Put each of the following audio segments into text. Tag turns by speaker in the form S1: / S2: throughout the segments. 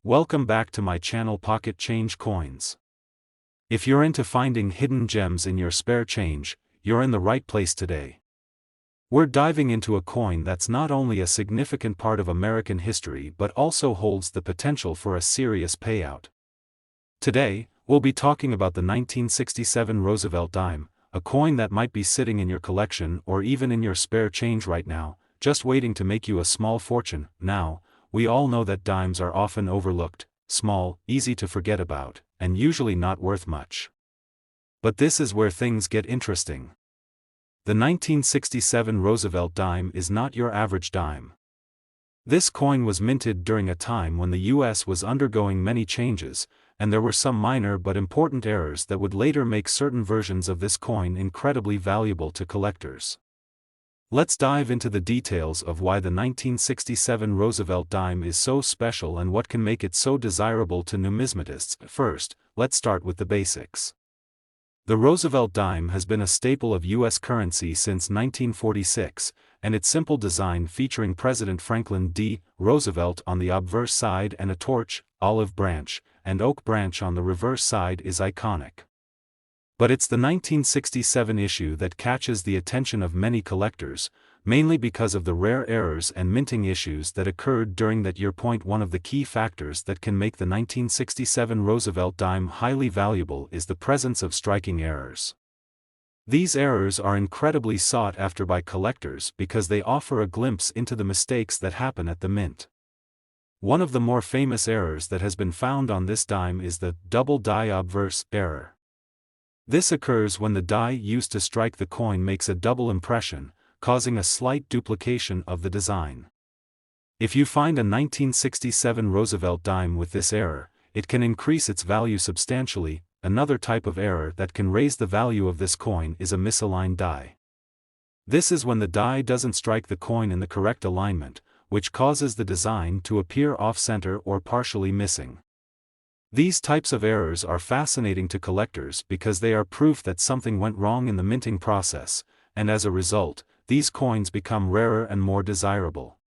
S1: Welcome back to my channel Pocket Change Coins. If you're into finding hidden gems in your spare change, you're in the right place today. We're diving into a coin that's not only a significant part of American history but also holds the potential for a serious payout. Today, we'll be talking about the 1967 Roosevelt Dime, a coin that might be sitting in your collection or even in your spare change right now, just waiting to make you a small fortune. Now, we all know that dimes are often overlooked, small, easy to forget about, and usually not worth much. But this is where things get interesting. The 1967 Roosevelt Dime is not your average dime. This coin was minted during a time when the US was undergoing many changes, and there were some minor but important errors that would later make certain versions of this coin incredibly valuable to collectors. Let's dive into the details of why the 1967 Roosevelt Dime is so special and what can make it so desirable to numismatists. First, let's start with the basics. The Roosevelt Dime has been a staple of U.S. currency since 1946, and its simple design featuring President Franklin D. Roosevelt on the obverse side and a torch, olive branch, and oak branch on the reverse side is iconic. But it's the 1967 issue that catches the attention of many collectors, mainly because of the rare errors and minting issues that occurred during that year. One of the key factors that can make the 1967 Roosevelt Dime highly valuable is the presence of striking errors. These errors are incredibly sought after by collectors because they offer a glimpse into the mistakes that happen at the mint. One of the more famous errors that has been found on this dime is the double die obverse error. This occurs when the die used to strike the coin makes a double impression, causing a slight duplication of the design. If you find a 1967 Roosevelt Dime with this error, it can increase its value substantially. Another type of error that can raise the value of this coin is a misaligned die. This is when the die doesn't strike the coin in the correct alignment, which causes the design to appear off-center or partially missing. These types of errors are fascinating to collectors because they are proof that something went wrong in the minting process, and as a result, these coins become rarer and more desirable.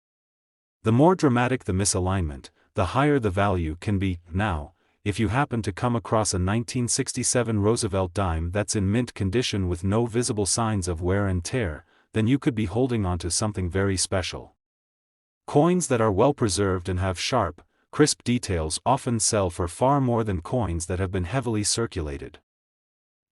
S1: The more dramatic the misalignment, the higher the value can be. Now, if you happen to come across a 1967 Roosevelt Dime that's in mint condition with no visible signs of wear and tear, then you could be holding onto something very special. Coins that are well preserved and have sharp, crisp details often sell for far more than coins that have been heavily circulated.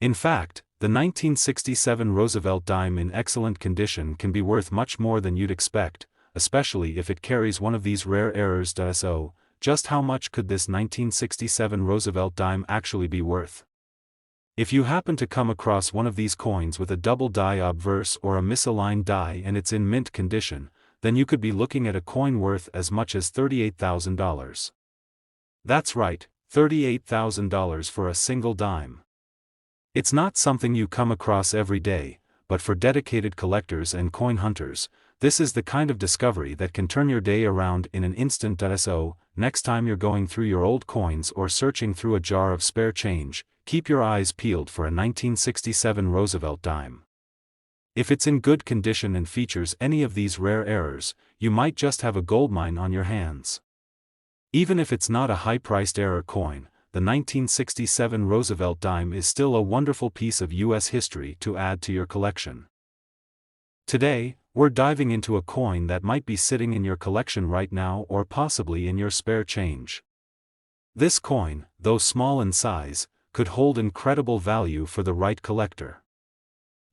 S1: In fact, the 1967 Roosevelt Dime in excellent condition can be worth much more than you'd expect, especially if it carries one of these rare errors. So, just how much could this 1967 Roosevelt Dime actually be worth? If you happen to come across one of these coins with a double die obverse or a misaligned die and it's in mint condition, then you could be looking at a coin worth as much as $38,000. That's right, $38,000 for a single dime. It's not something you come across every day, but for dedicated collectors and coin hunters, this is the kind of discovery that can turn your day around in an instant. So, next time you're going through your old coins or searching through a jar of spare change, keep your eyes peeled for a 1967 Roosevelt Dime. If it's in good condition and features any of these rare errors, you might just have a goldmine on your hands. Even if it's not a high-priced error coin, the 1967 Roosevelt Dime is still a wonderful piece of U.S. history to add to your collection. Today, we're diving into a coin that might be sitting in your collection right now or possibly in your spare change. This coin, though small in size, could hold incredible value for the right collector.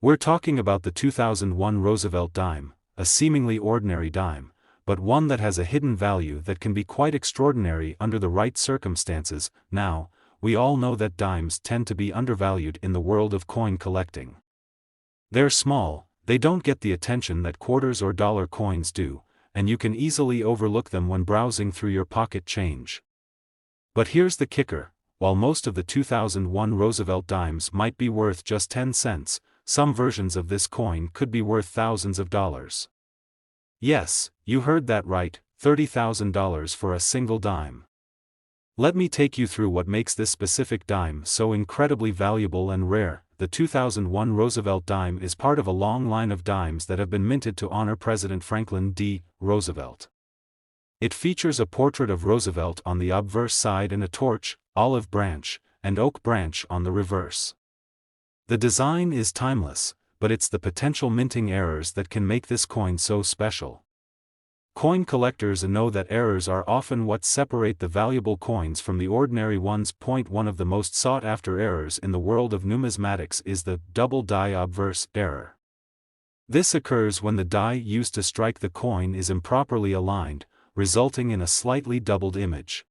S1: We're talking about the 2001 Roosevelt Dime, a seemingly ordinary dime, but one that has a hidden value that can be quite extraordinary under the right circumstances. Now, we all know that dimes tend to be undervalued in the world of coin collecting. They're small, they don't get the attention that quarters or dollar coins do, and you can easily overlook them when browsing through your pocket change. But here's the kicker: while most of the 2001 Roosevelt Dimes might be worth just 10 cents, some versions of this coin could be worth thousands of dollars. Yes, you heard that right, $30,000 for a single dime. Let me take you through what makes this specific dime so incredibly valuable and rare. The 2001 Roosevelt Dime is part of a long line of dimes that have been minted to honor President Franklin D. Roosevelt. It features a portrait of Roosevelt on the obverse side and a torch, olive branch, and oak branch on the reverse. The design is timeless, but it's the potential minting errors that can make this coin so special. Coin collectors know that errors are often what separate the valuable coins from the ordinary ones. One of the most sought-after errors in the world of numismatics is the double die obverse error. This occurs when the die used to strike the coin is improperly aligned, resulting in a slightly doubled image.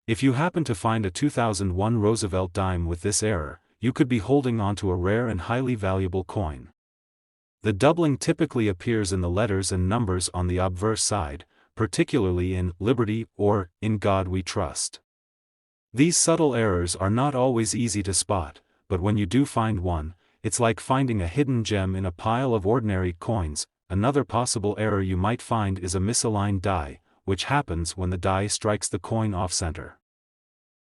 S1: If you happen to find a 2001 Roosevelt Dime with this error, you could be holding onto a rare and highly valuable coin. The doubling typically appears in the letters and numbers on the obverse side, particularly in Liberty or In God We Trust. These subtle errors are not always easy to spot, but when you do find one, it's like finding a hidden gem in a pile of ordinary coins. Another possible error you might find is a misaligned die, which happens when the die strikes the coin off-center.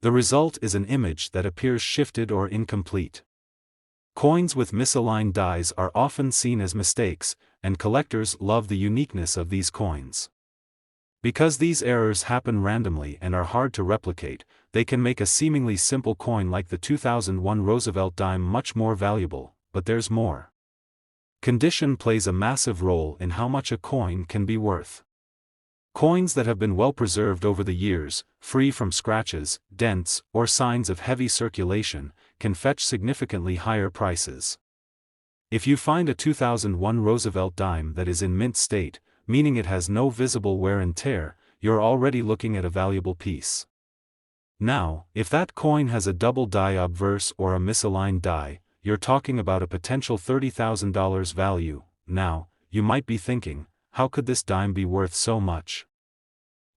S1: The result is an image that appears shifted or incomplete. Coins with misaligned dies are often seen as mistakes, and collectors love the uniqueness of these coins. Because these errors happen randomly and are hard to replicate, they can make a seemingly simple coin like the 2001 Roosevelt Dime much more valuable, but there's more. Condition plays a massive role in how much a coin can be worth. Coins that have been well preserved over the years, free from scratches, dents, or signs of heavy circulation, can fetch significantly higher prices. If you find a 2001 Roosevelt Dime that is in mint state, meaning it has no visible wear and tear, you're already looking at a valuable piece. Now, if that coin has a double die obverse or a misaligned die, you're talking about a potential $30,000 value. Now, you might be thinking, how could this dime be worth so much?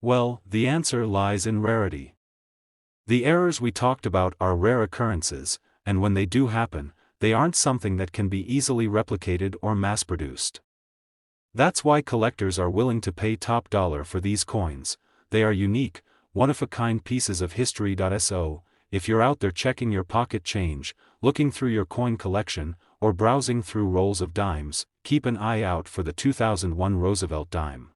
S1: Well, the answer lies in rarity. The errors we talked about are rare occurrences, and when they do happen, they aren't something that can be easily replicated or mass-produced. That's why collectors are willing to pay top dollar for these coins. They are unique, one-of-a-kind pieces of history. So, if you're out there checking your pocket change, looking through your coin collection, or browsing through rolls of dimes, keep an eye out for the 2001 Roosevelt Dime.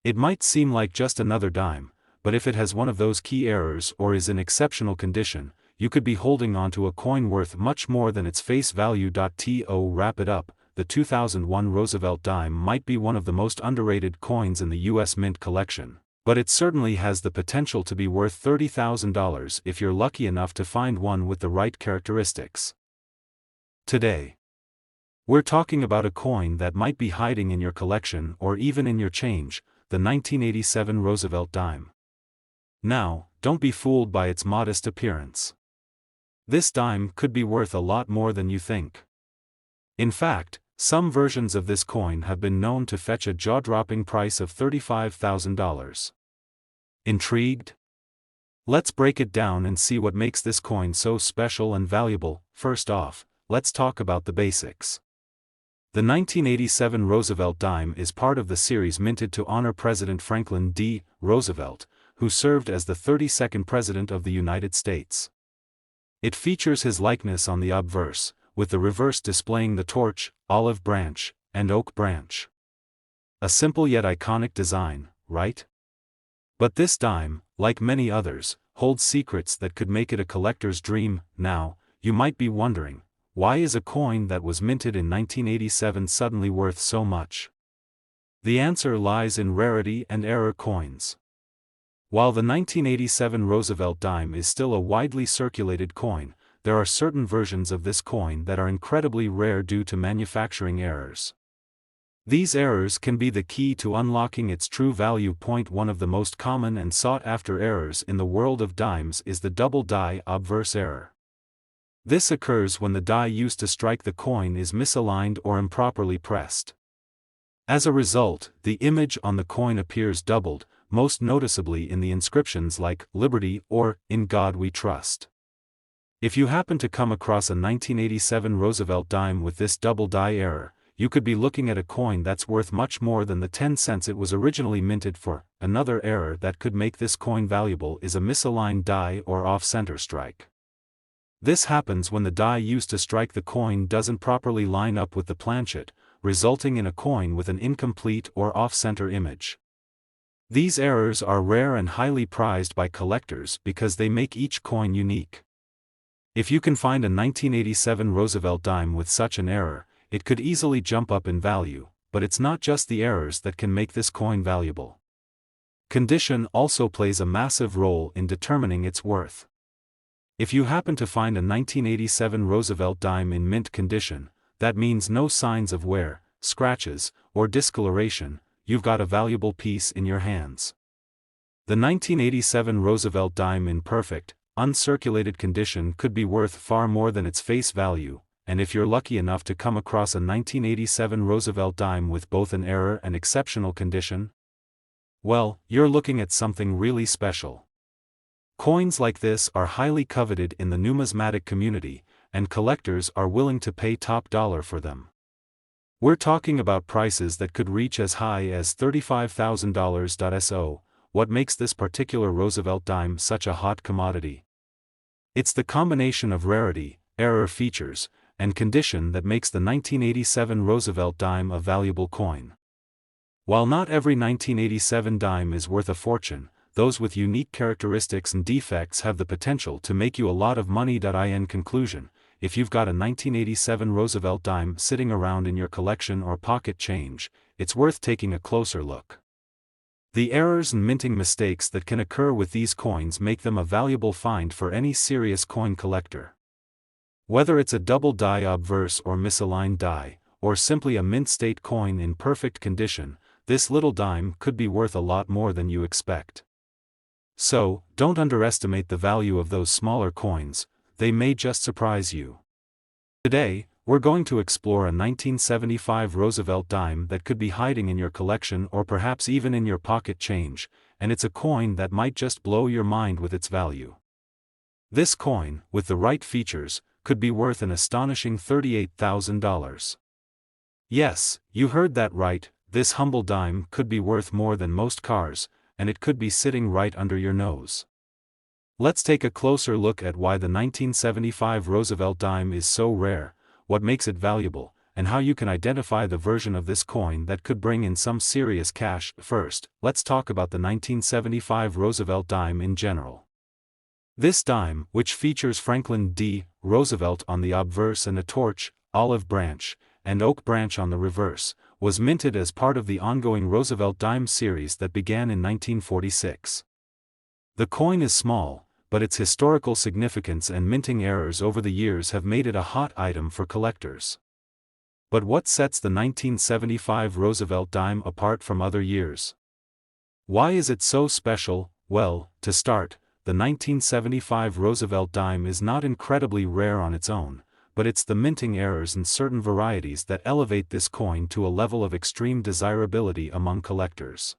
S1: It might seem like just another dime, but if it has one of those key errors or is in exceptional condition, you could be holding onto a coin worth much more than its face value. To wrap it up, the 2001 Roosevelt Dime might be one of the most underrated coins in the U.S. Mint collection, but it certainly has the potential to be worth $30,000 if you're lucky enough to find one with the right characteristics. Today, we're talking about a coin that might be hiding in your collection or even in your change, the 1987 Roosevelt Dime. Now, don't be fooled by its modest appearance. This dime could be worth a lot more than you think. In fact, some versions of this coin have been known to fetch a jaw-dropping price of $35,000. Intrigued? Let's break it down and see what makes this coin so special and valuable. First off, let's talk about the basics. The 1987 Roosevelt Dime is part of the series minted to honor President Franklin D. Roosevelt, who served as the 32nd President of the United States. It features his likeness on the obverse, with the reverse displaying the torch, olive branch, and oak branch. A simple yet iconic design, right? But this dime, like many others, holds secrets that could make it a collector's dream. Now, you might be wondering, why is a coin that was minted in 1987 suddenly worth so much? The answer lies in rarity and error coins. While the 1987 Roosevelt Dime is still a widely circulated coin, there are certain versions of this coin that are incredibly rare due to manufacturing errors. These errors can be the key to unlocking its true value. One of the most common and sought-after errors in the world of dimes is the double die obverse error. This occurs when the die used to strike the coin is misaligned or improperly pressed. As a result, the image on the coin appears doubled, most noticeably in the inscriptions like Liberty or In God We Trust. If you happen to come across a 1987 Roosevelt Dime with this double die error, you could be looking at a coin that's worth much more than the 10 cents it was originally minted for. Another error that could make this coin valuable is a misaligned die or off-center strike. This happens when the die used to strike the coin doesn't properly line up with the planchet, resulting in a coin with an incomplete or off-center image. These errors are rare and highly prized by collectors because they make each coin unique. If you can find a 1987 Roosevelt dime with such an error, it could easily jump up in value, but it's not just the errors that can make this coin valuable. Condition also plays a massive role in determining its worth. If you happen to find a 1987 Roosevelt dime in mint condition, that means no signs of wear, scratches, or discoloration, you've got a valuable piece in your hands. The 1987 Roosevelt dime in perfect, uncirculated condition could be worth far more than its face value, and if you're lucky enough to come across a 1987 Roosevelt dime with both an error and exceptional condition, well, you're looking at something really special. Coins like this are highly coveted in the numismatic community, and collectors are willing to pay top dollar for them. We're talking about prices that could reach as high as $35,000. So, what makes this particular Roosevelt dime such a hot commodity? It's the combination of rarity, error features, and condition that makes the 1987 Roosevelt dime a valuable coin. While not every 1987 dime is worth a fortune, those with unique characteristics and defects have the potential to make you a lot of money. In conclusion, if you've got a 1987 Roosevelt dime sitting around in your collection or pocket change, it's worth taking a closer look. The errors and minting mistakes that can occur with these coins make them a valuable find for any serious coin collector. Whether it's a double die obverse or misaligned die, or simply a mint state coin in perfect condition, this little dime could be worth a lot more than you expect. So, don't underestimate the value of those smaller coins, they may just surprise you. Today, we're going to explore a 1975 Roosevelt dime that could be hiding in your collection or perhaps even in your pocket change, and it's a coin that might just blow your mind with its value. This coin, with the right features, could be worth an astonishing $38,000. Yes, you heard that right, this humble dime could be worth more than most cars, and it could be sitting right under your nose. Let's take a closer look at why the 1975 Roosevelt dime is so rare, what makes it valuable, and how you can identify the version of this coin that could bring in some serious cash. First, let's talk about the 1975 Roosevelt dime in general. This dime, which features Franklin D. Roosevelt on the obverse and a torch, olive branch, and oak branch on the reverse, was minted as part of the ongoing Roosevelt Dime series that began in 1946. The coin is small, but its historical significance and minting errors over the years have made it a hot item for collectors. But what sets the 1975 Roosevelt dime apart from other years? Why is it so special? Well, to start, the 1975 Roosevelt dime is not incredibly rare on its own, but it's the minting errors in certain varieties that elevate this coin to a level of extreme desirability among collectors.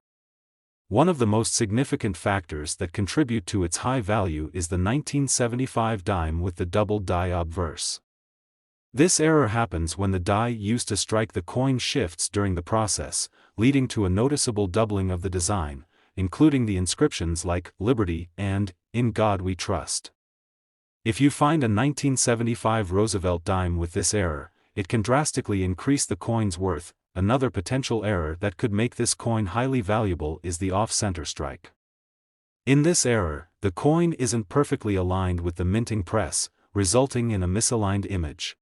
S1: One of the most significant factors that contribute to its high value is the 1975 dime with the double die obverse. This error happens when the die used to strike the coin shifts during the process, leading to a noticeable doubling of the design, including the inscriptions like "Liberty" and "In God We Trust." If you find a 1975 Roosevelt dime with this error, it can drastically increase the coin's worth. Another potential error that could make this coin highly valuable is the off-center strike. In this error, the coin isn't perfectly aligned with the minting press, resulting in a misaligned image.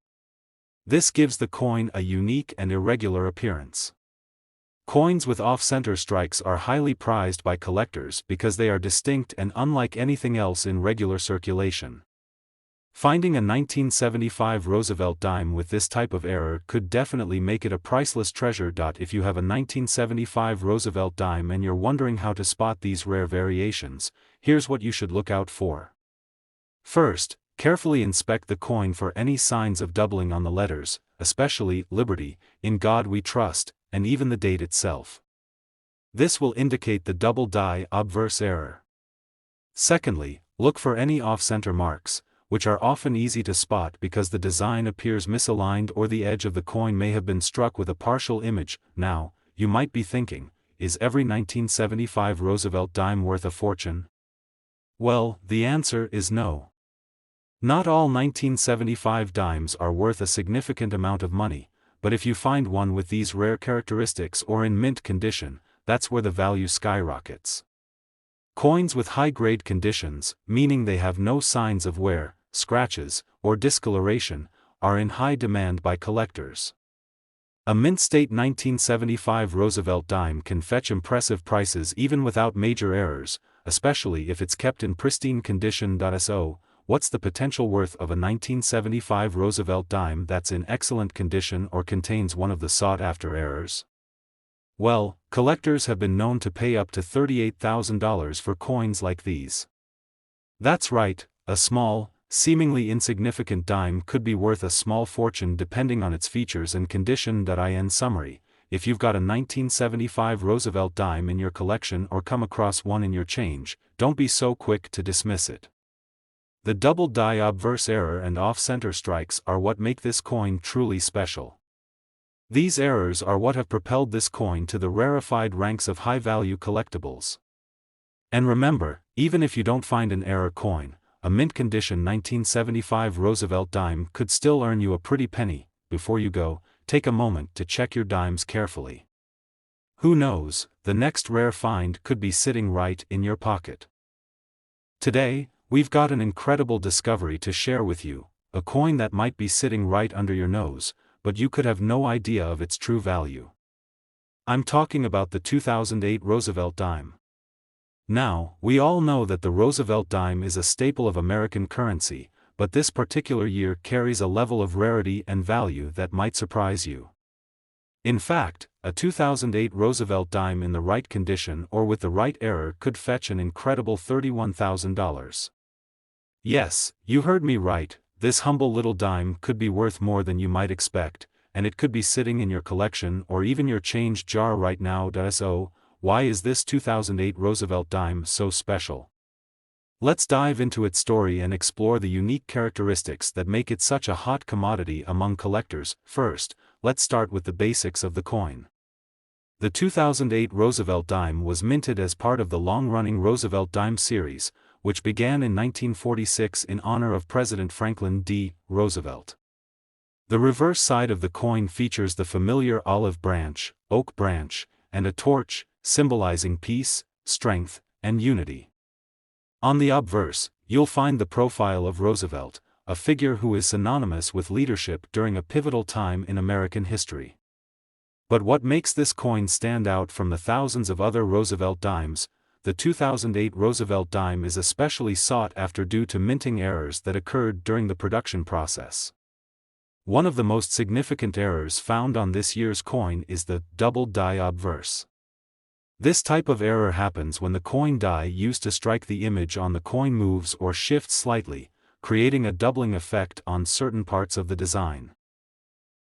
S1: This gives the coin a unique and irregular appearance. Coins with off-center strikes are highly prized by collectors because they are distinct and unlike anything else in regular circulation. Finding a 1975 Roosevelt dime with this type of error could definitely make it a priceless treasure. If you have a 1975 Roosevelt dime and you're wondering how to spot these rare variations, here's what you should look out for. First, carefully inspect the coin for any signs of doubling on the letters, especially "Liberty," "In God We Trust," and even the date itself. This will indicate the double die obverse error. Secondly, look for any off-center marks, which are often easy to spot because the design appears misaligned or the edge of the coin may have been struck with a partial image. Now, you might be thinking, is every 1975 Roosevelt dime worth a fortune? Well, the answer is no. Not all 1975 dimes are worth a significant amount of money, but if you find one with these rare characteristics or in mint condition, that's where the value skyrockets. Coins with high-grade conditions, meaning they have no signs of wear, scratches, or discoloration, are in high demand by collectors. A mint-state 1975 Roosevelt Dime can fetch impressive prices even without major errors, especially if it's kept in pristine condition. So, what's the potential worth of a 1975 Roosevelt Dime that's in excellent condition or contains one of the sought-after errors? Well, collectors have been known to pay up to $38,000 for coins like these. That's right, a small, seemingly insignificant dime could be worth a small fortune depending on its features and condition. In summary, if you've got a 1975 Roosevelt Dime in your collection or come across one in your change, don't be so quick to dismiss it. The double die obverse error and off-center strikes are what make this coin truly special. These errors are what have propelled this coin to the rarefied ranks of high-value collectibles. And remember, even if you don't find an error coin, a mint-condition 1975 Roosevelt Dime could still earn you a pretty penny. Before you go, take a moment to check your dimes carefully. Who knows, the next rare find could be sitting right in your pocket. Today, we've got an incredible discovery to share with you, a coin that might be sitting right under your nose, but you could have no idea of its true value. I'm talking about the 2008 Roosevelt Dime. Now, we all know that the Roosevelt Dime is a staple of American currency, but this particular year carries a level of rarity and value that might surprise you. In fact, a 2008 Roosevelt Dime in the right condition or with the right error could fetch an incredible $31,000. Yes, you heard me right, this humble little dime could be worth more than you might expect, and it could be sitting in your collection or even your change jar right now. So, why is this 2008 Roosevelt Dime so special? Let's dive into its story and explore the unique characteristics that make it such a hot commodity among collectors. First, let's start with the basics of the coin. The 2008 Roosevelt Dime was minted as part of the long-running Roosevelt Dime series, which began in 1946 in honor of President Franklin D. Roosevelt. The reverse side of the coin features the familiar olive branch, oak branch, and a torch, symbolizing peace, strength, and unity. On the obverse, you'll find the profile of Roosevelt, a figure who is synonymous with leadership during a pivotal time in American history. But what makes this coin stand out from the thousands of other Roosevelt Dimes? The 2008 Roosevelt Dime is especially sought after due to minting errors that occurred during the production process. One of the most significant errors found on this year's coin is the double die obverse. This type of error happens when the coin die used to strike the image on the coin moves or shifts slightly, creating a doubling effect on certain parts of the design.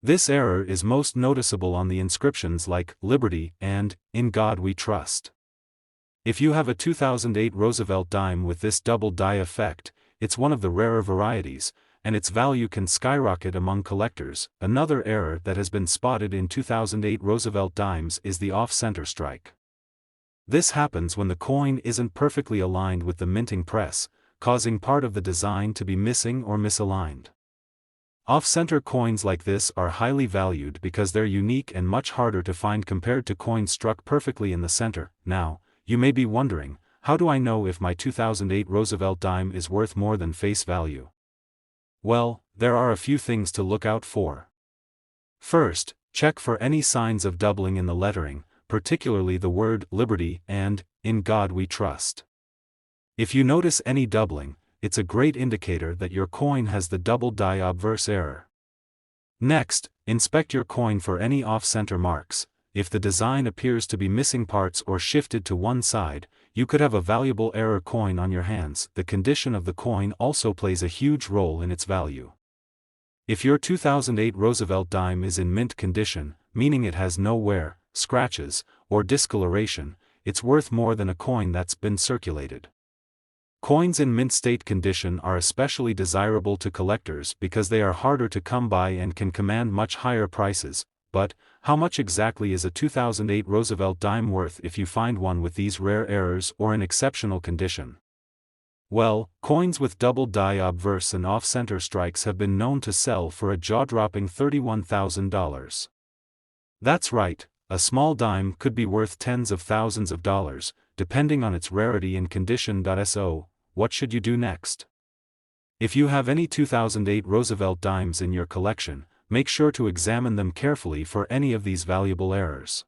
S1: This error is most noticeable on the inscriptions like "Liberty" and "In God We Trust." If you have a 2008 Roosevelt Dime with this double die effect, it's one of the rarer varieties, and its value can skyrocket among collectors. Another error that has been spotted in 2008 Roosevelt Dimes is the off-center strike. This happens when the coin isn't perfectly aligned with the minting press, causing part of the design to be missing or misaligned. Off-center coins like this are highly valued because they're unique and much harder to find compared to coins struck perfectly in the center. Now, you may be wondering, how do I know if my 2008 Roosevelt Dime is worth more than face value? Well, there are a few things to look out for. First, check for any signs of doubling in the lettering, particularly the word "Liberty" and "In God We Trust." If you notice any doubling, it's a great indicator that your coin has the double die obverse error. Next, inspect your coin for any off-center marks. If the design appears to be missing parts or shifted to one side, you could have a valuable error coin on your hands. The condition of the coin also plays a huge role in its value. If your 2008 Roosevelt Dime is in mint condition, meaning it has no wear, scratches, or discoloration, it's worth more than a coin that's been circulated. Coins in mint state condition are especially desirable to collectors because they are harder to come by and can command much higher prices. But, how much exactly is a 2008 Roosevelt Dime worth if you find one with these rare errors or in exceptional condition? Well, coins with double die obverse and off-center strikes have been known to sell for a jaw-dropping $31,000. That's right, a small dime could be worth tens of thousands of dollars, depending on its rarity and condition. So, what should you do next? If you have any 2008 Roosevelt Dimes in your collection, make sure to examine them carefully for any of these valuable errors.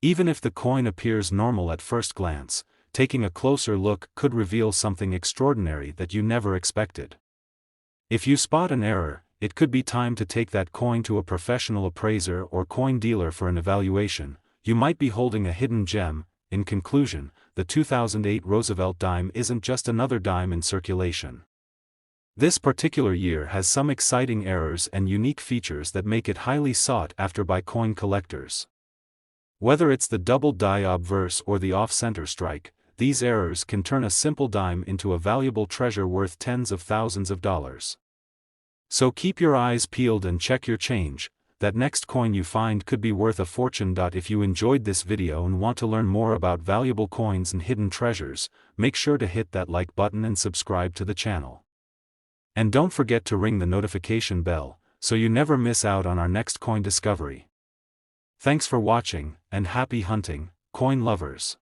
S1: Even if the coin appears normal at first glance, taking a closer look could reveal something extraordinary that you never expected. If you spot an error, it could be time to take that coin to a professional appraiser or coin dealer for an evaluation. You might be holding a hidden gem. In conclusion, the 2008 Roosevelt dime isn't just another dime in circulation. This particular year has some exciting errors and unique features that make it highly sought after by coin collectors. Whether it's the double die obverse or the off-center strike, these errors can turn a simple dime into a valuable treasure worth tens of thousands of dollars. So keep your eyes peeled and check your change. That next coin you find could be worth a fortune. If you enjoyed this video and want to learn more about valuable coins and hidden treasures, make sure to hit that like button and subscribe to the channel. And don't forget to ring the notification bell, so you never miss out on our next coin discovery. Thanks for watching, and happy hunting, coin lovers.